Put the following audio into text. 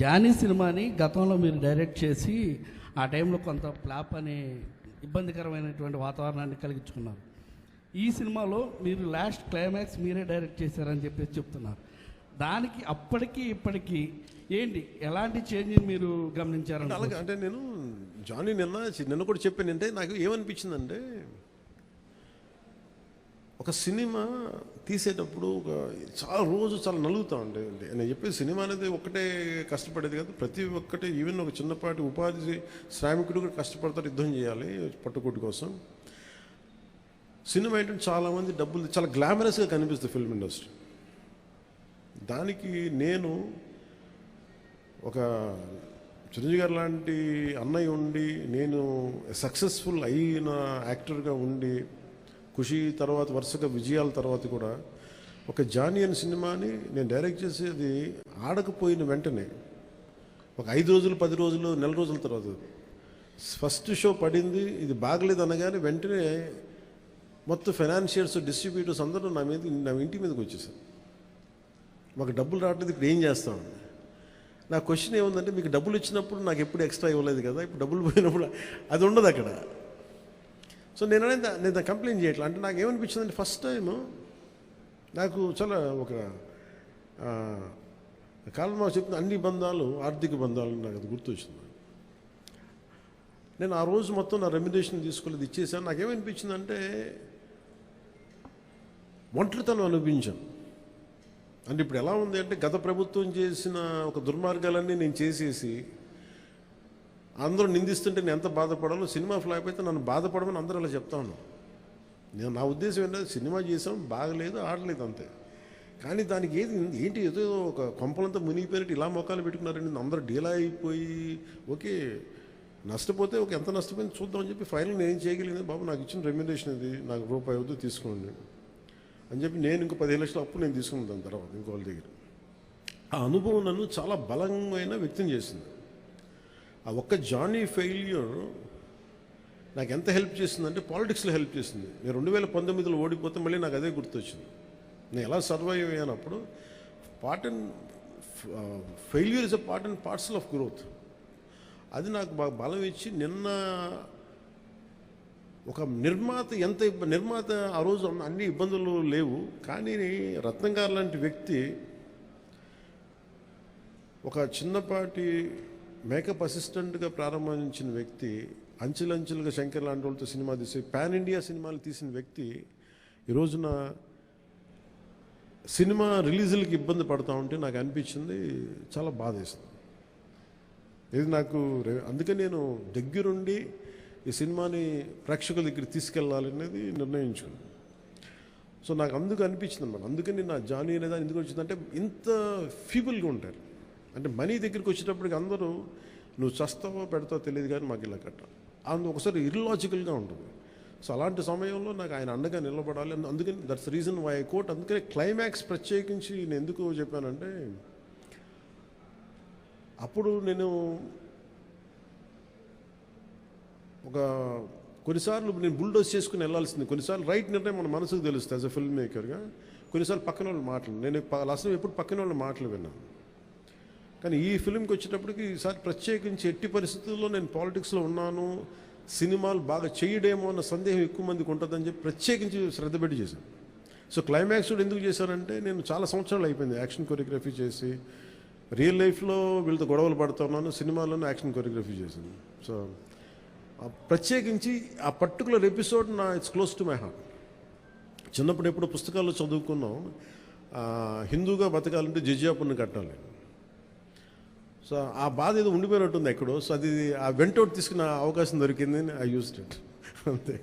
Johnny సినిమాని గతంలో మీరు డైరెక్ట్ చేసి ఆ టైంలో కొంత ఫ్లాప్ అనే ఇబ్బందికరమైనటువంటి వాతావరణాన్ని కలిగించుకున్నారు. ఈ సినిమాలో మీరు లాస్ట్ క్లైమాక్స్ మీరే డైరెక్ట్ చేశారని చెప్పేసి చెప్తున్నారు. దానికి అప్పటికి ఇప్పటికీ ఏంటి ఎలాంటి చేంజ్ మీరు గమనించారంటే? అలాగే అంటే నేను జానీ నిన్న కూడా చెప్పాను. అంటే నాకు ఏమనిపించిందంటే, ఒక సినిమా తీసేటప్పుడు చాలా నలుగుతా ఉండే. నేను చెప్పేది సినిమా అనేది ఒక్కటే కష్టపడేది కాదు. ప్రతి ఒక్కటి ఈవెన్ ఒక చిన్నపాటి ఉపాధి శ్రామికుడు కూడా కష్టపడతారు, యుద్ధం చేయాలి పట్టుకోటి కోసం. సినిమా ఏంటంటే చాలామంది డబ్బులు చాలా గ్లామరస్గా కనిపిస్తుంది ఫిల్మ్ ఇండస్ట్రీ. దానికి నేను ఒక చిరంజీవి గారు లాంటి అన్నయ్య ఉండి, నేను సక్సెస్ఫుల్ అయిన యాక్టర్గా ఉండి, ఖుషి తర్వాత వరుసగా విజయాల తర్వాత కూడా ఒక జానీ అనే సినిమాని నేను డైరెక్ట్ చేసేది ఆడకపోయిన వెంటనే ఒక 5 రోజులు 10 రోజులు నెల రోజుల తర్వాత ఫస్ట్ షో పడింది. ఇది బాగలేదు అనగానే వెంటనే మొత్తం ఫైనాన్షియర్స్ డిస్ట్రిబ్యూటర్స్ అందరూ నా ఇంటి మీదకి వచ్చేసారు. మాకు డబ్బులు రావట్లేదు, ఇప్పుడు ఏం చేస్తామని. నా క్వశ్చన్ ఏముందంటే, మీకు డబ్బులు ఇచ్చినప్పుడు నాకు ఎప్పుడు ఎక్స్ట్రా ఇవ్వలేదు కదా, ఇప్పుడు డబ్బులు పోయినప్పుడు అది ఉండదు అక్కడ. సో నేను కంప్లైంట్ చేయట్లా. అంటే నాకు ఏమనిపించిందంటే, ఫస్ట్ టైము నాకు చాలా ఒక కాలంలో చెప్పిన అన్ని బంధాలు ఆర్థిక బంధాలు నాకు అది గుర్తొచ్చింది. నేను ఆ రోజు మొత్తం నా రెమ్యునరేషన్ తీసుకోలేదు, ఇచ్చేసాను. నాకేమనిపించిందంటే, ఒంటరితనం అనిపించాను. అంటే ఇప్పుడు ఎలా ఉంది అంటే, గత ప్రభుత్వం చేసిన ఒక దుర్మార్గాలన్నీ నేను చేసేసి అందరూ నిందిస్తుంటే నేను ఎంత బాధపడాలో, సినిమా ఫ్లాప్ అయితే నన్ను బాధపడమని అందరూ అలా చెప్తాను. నా ఉద్దేశం ఏంటంటే, సినిమా చేసాం, బాగలేదు, ఆడలేదు అంతే. కానీ దానికి ఏంటి ఏదో ఒక కొంపలంతా మునిగిపోయినట్టు ఇలా మొక్కలు పెట్టుకున్నారండి. అందరూ డీలా అయిపోయి, ఓకే నష్టపోతే ఎంత నష్టపోయింది చూద్దామని చెప్పి ఫైనల్ నేను ఏం చేయగలిగింది, బాబు నాకు ఇచ్చిన రెమ్యునరేషన్ ఇది, నాకు రూపాయి వద్దు తీసుకోండి అని చెప్పి నేను ఇంకో 15 లక్షలు అప్పు నేను తీసుకున్నాను. దాని తర్వాత ఇంకోళ్ళ దగ్గర ఆ అనుభవం నన్ను చాలా బలమైన వ్యక్తం చేసింది. ఆ ఒక్క జానీ ఫెయిల్యూర్ నాకు ఎంత హెల్ప్ చేసిందంటే, పాలిటిక్స్లో హెల్ప్ చేసింది. నేను 2019లో ఓడిపోతే మళ్ళీ నాకు అదే గుర్తొచ్చింది. నేను ఎలా సర్వైవ్ అయ్యానప్పుడు, failure is a part and parcel of growth. అది నాకు బాగా బలం ఇచ్చి, నిన్న ఒక నిర్మాత ఆ రోజు అన్ని ఇబ్బందులు లేవు, కానీ రత్నం గారు లాంటి వ్యక్తి, ఒక చిన్నపాటి మేకప్ అసిస్టెంట్గా ప్రారంభించిన వ్యక్తి, అంచెలంచెలుగా శంకర్ లాంటి వాళ్ళతో సినిమా తీసి పాన్ ఇండియా సినిమాలు తీసిన వ్యక్తి ఈరోజున సినిమా రిలీజులకి ఇబ్బంది పడతా ఉంటే నాకు అనిపించింది, చాలా బాధేస్తుంది. ఇది నాకు అందుకే నేను దగ్గరుండి ఈ సినిమాని ప్రేక్షకుల దగ్గరికి తీసుకెళ్ళాలనేది నిర్ణయించుకున్నాను. సో నాకు అందుకు అనిపించింది అన్నమాట. అందుకని నా జానీ అనేది ఎందుకు వచ్చిందంటే, ఇంత ఫీబుల్గా ఉంటారు. అంటే మనీ దగ్గరికి వచ్చేటప్పటికి అందరూ నువ్వు చస్తావో పెడతావో తెలియదు, కానీ మాకు ఇలా కట్టాలి ఒకసారి ఇర్లాజికల్గా ఉంటుంది. సో అలాంటి సమయంలో నాకు ఆయన అండగా నిలబడాలి. అందుకని that's reason why I quote. అందుకని క్లైమాక్స్ ప్రత్యేకించి నేను ఎందుకు చెప్పానంటే, అప్పుడు నేను కొన్నిసార్లు నేను బుల్డోస్ చేసుకుని వెళ్ళాల్సింది. కొన్నిసార్లు రైట్ నిర్ణయం మన మనసుకు తెలుస్తుంది యాజ్ అ ఫిల్మ్ మేకర్గా. కొన్నిసార్లు పక్కన వాళ్ళు మాటలు, నేను అసలు ఎప్పుడు పక్కన వాళ్ళ మాటలు విన్నాను. కానీ ఈ ఫిల్మ్కి వచ్చేటప్పటికి ఈసారి ప్రత్యేకించి ఎట్టి పరిస్థితుల్లో నేను పాలిటిక్స్లో ఉన్నాను, సినిమాలు బాగా చేయడేమో అన్న సందేహం ఎక్కువ మందికి ఉంటుందని చెప్పి ప్రత్యేకించి శ్రద్ధ పెట్టి చేశాను. సో క్లైమాక్స్ కూడా ఎందుకు చేశానంటే, నేను చాలా సంవత్సరాలు అయిపోయింది యాక్షన్ కొరియోగ్రఫీ చేసి. రియల్ లైఫ్లో వీళ్ళతో గొడవలు పడుతూ ఉన్నాను, సినిమాలోనే యాక్షన్ కొరియోగ్రఫీ చేశాను. సో ప్రత్యేకించి ఆ particular episode it's close to my heart. చిన్నప్పుడు ఎప్పుడు పుస్తకాల్లో చదువుకున్నాం, హిందూగా బతకాలంటే జజియాపుని కట్టాలి. సో ఆ బాధ ఏదో ఉండిపోయినట్టుంది ఎక్కడో. సో అది ఆ వెంటౌట్ తీసుకున్న అవకాశం దొరికింది, ఐ యూజ్డ్ ఇట్ అంతే.